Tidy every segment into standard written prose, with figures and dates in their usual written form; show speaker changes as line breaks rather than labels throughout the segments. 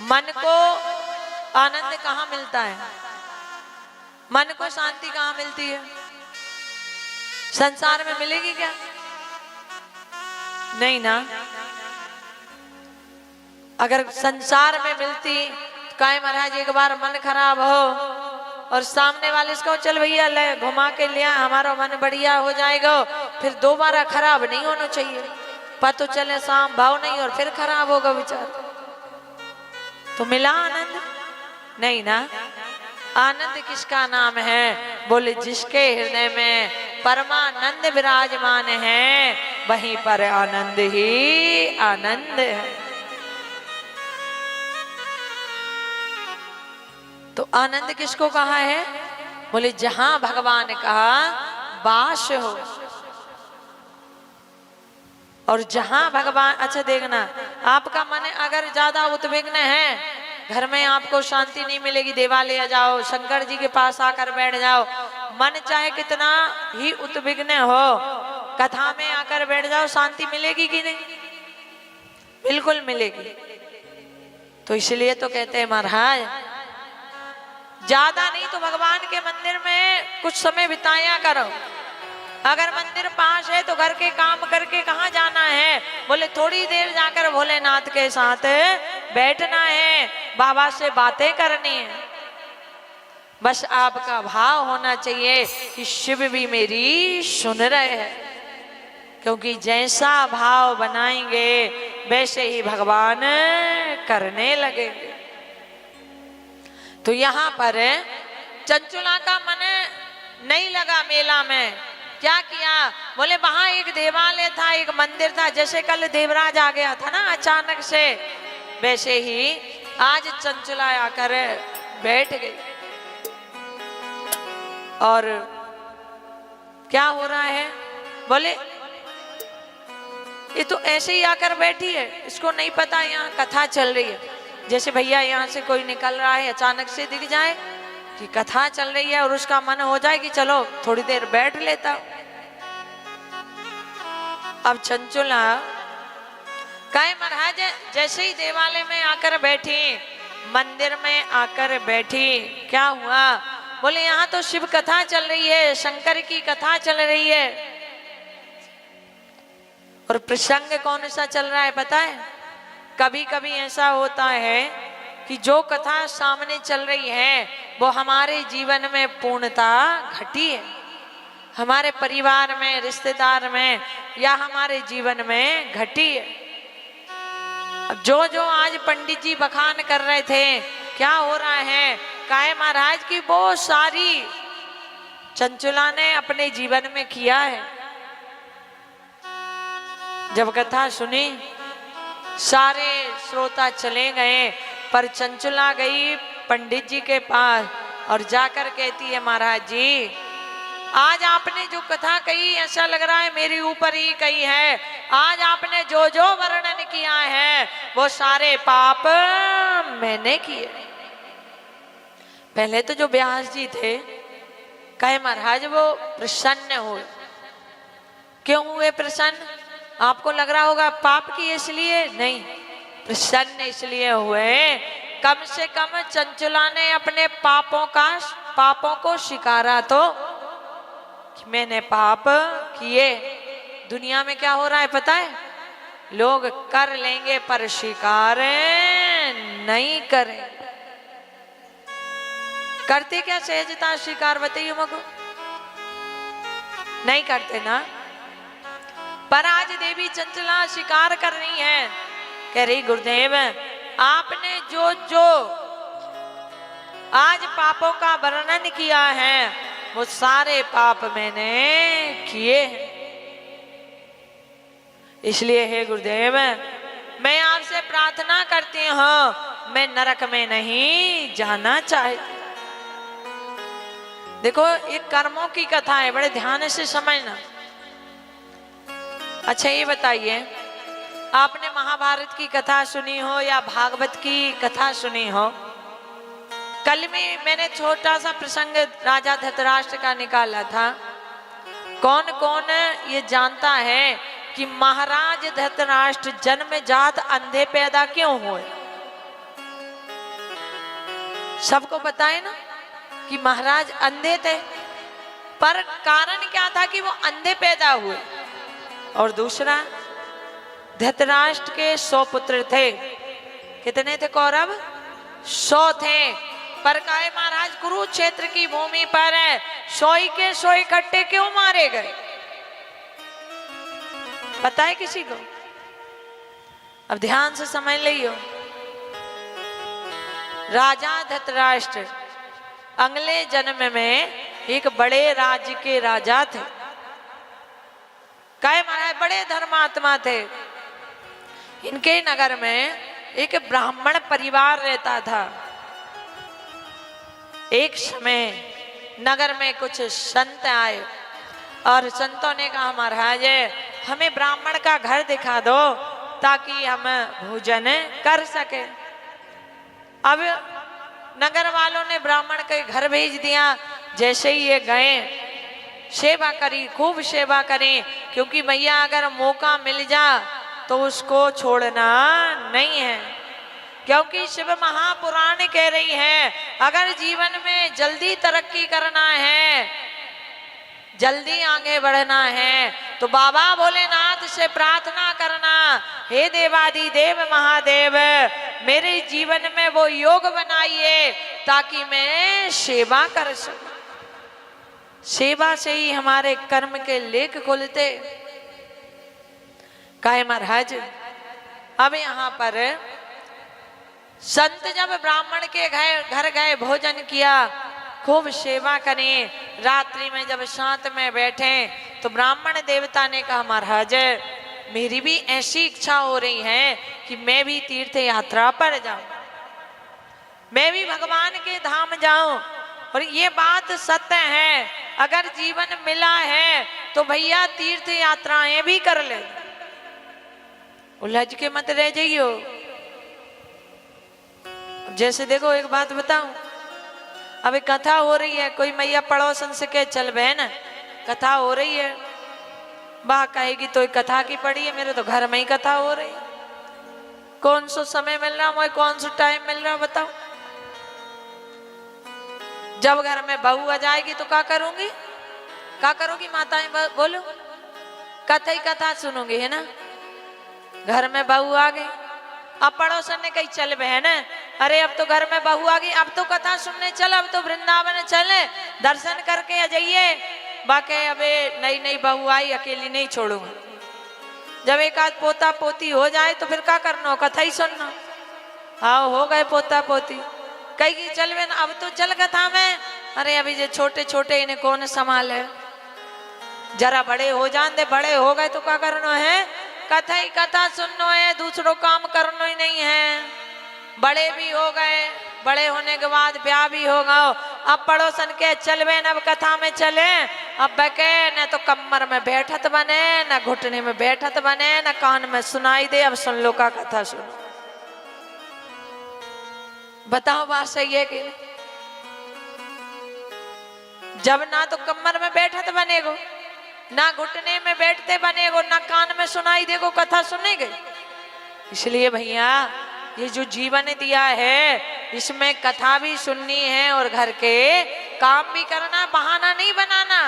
मन को आनंद कहाँ मिलता है? मन को शांति कहाँ मिलती है? संसार में मिलेगी क्या? नहीं ना। अगर संसार में मिलती तो काहे महाराज एक बार मन खराब हो और सामने वाले इसको चल भैया ले घुमा के लिया, हमारा मन बढ़िया हो जाएगा, फिर दोबारा खराब नहीं होना चाहिए। पता चले शाम भाव नहीं और फिर खराब होगा विचार, तो मिला आनंद? नहीं ना। आनंद किसका नाम है? बोले जिसके हृदय में परमानंद विराजमान है, वहीं पर आनंद ही आनंद है। तो आनंद किसको कहा है? बोले जहां भगवान का वास हो, और जहां भगवान, अच्छा देखना, आपका मन अगर ज्यादा उद्विग्न है, घर में आपको शांति नहीं मिलेगी, देवालय जाओ, शंकर जी के पास आकर बैठ जाओ, मन चाहे कितना ही उद्विग्न हो, कथा में आकर बैठ जाओ, शांति मिलेगी कि नहीं? बिल्कुल मिलेगी। तो इसलिए तो कहते हैं महाराज ज्यादा नहीं तो भगवान के मंदिर में कुछ समय बिताया करो। अगर मंदिर पास है तो घर के काम करके कहाँ जाना है? बोले थोड़ी देर जाकर भोलेनाथ के साथ बैठना है, बाबा से बातें करनी है। बस आपका भाव होना चाहिए कि शिव भी मेरी सुन रहे हैं, क्योंकि जैसा भाव बनाएंगे वैसे ही भगवान करने लगेंगे। तो यहाँ पर चंचुला का मन नहीं लगा मेला में। क्या किया? बोले वहां एक देवालय था, एक मंदिर था। जैसे कल देवराज आ गया था ना अचानक से, वैसे ही आज चंचुला आकर बैठ गई। और क्या हो रहा है? बोले ये तो ऐसे ही आकर बैठी है, इसको नहीं पता यहाँ कथा चल रही है। जैसे भैया यहाँ से कोई निकल रहा है, अचानक से दिख जाए कि कथा चल रही है और उसका मन हो जाए कि चलो थोड़ी देर बैठ लेता। अब चंचुला कहे महाराज जैसे ही देवालय में आकर बैठी, मंदिर में आकर बैठी, क्या हुआ? बोले यहाँ तो शिव कथा चल रही है, शंकर की कथा चल रही है। और प्रसंग कौन सा चल रहा है पता है? कभी कभी ऐसा होता है कि जो कथा सामने चल रही है वो हमारे जीवन में पूर्णता घटी है, हमारे परिवार में, रिश्तेदार में, या हमारे जीवन में घटी है। अब जो आज पंडित जी बखान कर रहे थे, क्या हो रहा है? काहे महाराज की वो सारी चंचुला ने अपने जीवन में किया है। जब कथा सुनी सारे श्रोता चले गए, पर चंचुला गई पंडित जी के पास और जाकर कहती है महाराज जी आज आपने जो कथा कही ऐसा लग रहा है मेरे ऊपर ही कही है। आज आपने जो जो वर्णन किया है वो सारे पाप मैंने किए। पहले तो जो व्यास जी थे, कहे महाराज वो प्रसन्न हुए। क्यों हुए प्रसन्न? आपको लग रहा होगा पाप की इसलिए, नहीं, प्रसन्न इसलिए हुए कम से कम चंचुला ने अपने पापों को स्वीकारा तो कि मैंने पाप किए। दुनिया में क्या हो रहा है पता है? लोग कर लेंगे पर स्वीकार नहीं करें। करते क्या सहजता स्वीकार? बताइए मुझको। नहीं करते ना। पर आज देवी चंचला स्वीकार कर रही है, कह रही गुरुदेव आपने जो जो आज पापों का वर्णन किया है वो सारे पाप मैंने किए हैं। इसलिए हे गुरुदेव मैं आपसे प्रार्थना करती हूं, मैं नरक में नहीं जाना चाहती। देखो ये कर्मों की कथा है, बड़े ध्यान से समझना। अच्छा ये बताइए, आपने महाभारत की कथा सुनी हो या भागवत की कथा सुनी हो? कल में मैंने छोटा सा प्रसंग राजा धृतराष्ट्र का निकाला था। कौन कौन ये जानता है कि महाराज धृतराष्ट्र जन्मजात अंधे पैदा क्यों हुए? सबको पता है ना कि महाराज अंधे थे, पर कारण क्या था कि वो अंधे पैदा हुए। और दूसरा, धृतराष्ट्र के 100 पुत्र थे। कितने थे कौरव? 100 थे। पर काहे महाराज कुरुक्षेत्र की भूमि पर 100 के 100 इकट्ठे क्यों मारे गए? पता है किसी को? अब ध्यान से समझ लियो। राजा धृतराष्ट्र अगले जन्म में एक बड़े राज्य के राजा थे। काहे महाराज बड़े धर्मात्मा थे। इनके नगर में एक ब्राह्मण परिवार रहता था। एक समय नगर में कुछ संत आए और संतों ने कहा महाराज हमें ब्राह्मण का घर दिखा दो ताकि हम भोजन कर सके। अब नगर वालों ने ब्राह्मण के घर भेज दिया। जैसे ही ये गए, सेवा करी, खूब सेवा करी, क्योंकि भैया अगर मौका मिल जा तो उसको छोड़ना नहीं है। क्योंकि शिव महापुराण कह रही है अगर जीवन में जल्दी तरक्की करना है, जल्दी आगे बढ़ना है, तो बाबा भोलेनाथ से प्रार्थना करना, हे देवादि देव महादेव मेरे जीवन में वो योग बनाइए ताकि मैं सेवा कर सकूं। सेवा से ही हमारे कर्म के लेख खुलते। काहे महाराज अब यहाँ पर संत जब ब्राह्मण के घर गए, भोजन किया, खूब सेवा करें, रात्रि में जब शांत में बैठे तो ब्राह्मण देवता ने कहा महाराज मेरी भी ऐसी इच्छा हो रही है कि मैं भी तीर्थ यात्रा पर जाऊं, मैं भी भगवान के धाम जाऊं। और ये बात सत्य है, अगर जीवन मिला है तो भैया तीर्थ यात्राएं भी कर ले, उलझ के मत रह जाइयो। जैसे देखो एक बात बताऊं, अभी कथा हो रही है, कोई मैया पड़ोसन से कहे चल बहन कथा हो रही है, बा कहेगी तो कथा की पड़ी है, मेरे तो घर में ही कथा हो रही है, कौन सा समय मिल रहा, मुझे कौन सा टाइम मिल रहा बताओ। जब घर में बहू आ जाएगी तो क्या करूंगी, क्या करोगी माताएं बोलो, कथा ही कथा सुनूंगी है ना। घर में बहू आ गई, अब पड़ोसन ने कही चल बहन अरे अब तो घर में बहू आ गई, अब तो कथा सुनने चल, अब तो वृंदावन चले, दर्शन करके आ जाइए। बाकी अबे नई नई बहू आई, अकेली नहीं छोड़ूंगा। जब एक आध पोता पोती हो जाए तो फिर क्या करना, कथा ही सुनना। हाँ हो गए पोता पोती, कही चल बहन अब तो चल कथा में, अरे अभी जो छोटे छोटे इन्हें कौन संभाले, जरा बड़े हो जान दे, बड़े हो गए तो क्या करना है, कथा ही कथा सुनना है, दूसरों काम करना ही नहीं है। बड़े भी हो गए, बड़े होने के बाद ब्याह भी होगा, अब पड़ोसन के चल बहन अब कथा में चले, अब बके न तो कमर में बैठत बने, न घुटने में बैठत बने, न कान में सुनाई दे, अब सुन लो का कथा सुनो। बताओ बात सही है कि जब ना तो कमर में बैठत बनेगो, ना घुटने में बैठते बनेगो, ना कान में सुनाई देगो, कथा सुनेगे। इसलिए भैया ये जो जीवन दिया है इसमें कथा भी सुननी है और घर के काम भी करना, बहाना नहीं बनाना।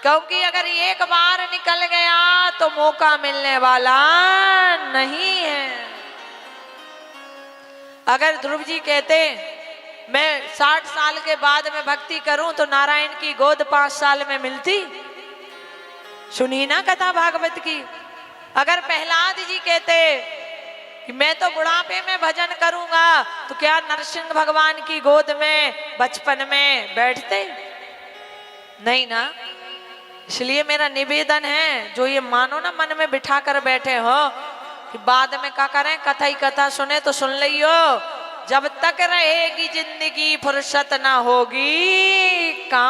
क्योंकि अगर एक बार निकल गया तो मौका मिलने वाला नहीं है। अगर ध्रुव जी कहते मैं 60 साल के बाद में भक्ति करूं तो नारायण की गोद 5 साल में मिलती, सुनी ना कथा भागवत की। अगर प्रहलाद जी कहते कि मैं तो बुढ़ापे में भजन करूंगा तो क्या नरसिंह भगवान की गोद में बचपन में बैठते? नहीं ना। इसलिए मेरा निवेदन है, जो ये मानो ना मन में बिठा कर बैठे हो कि बाद में क्या करें, कथा ही कथा सुने तो सुन लियो, जब तक रहेगी जिंदगी फुर्सत ना होगी काम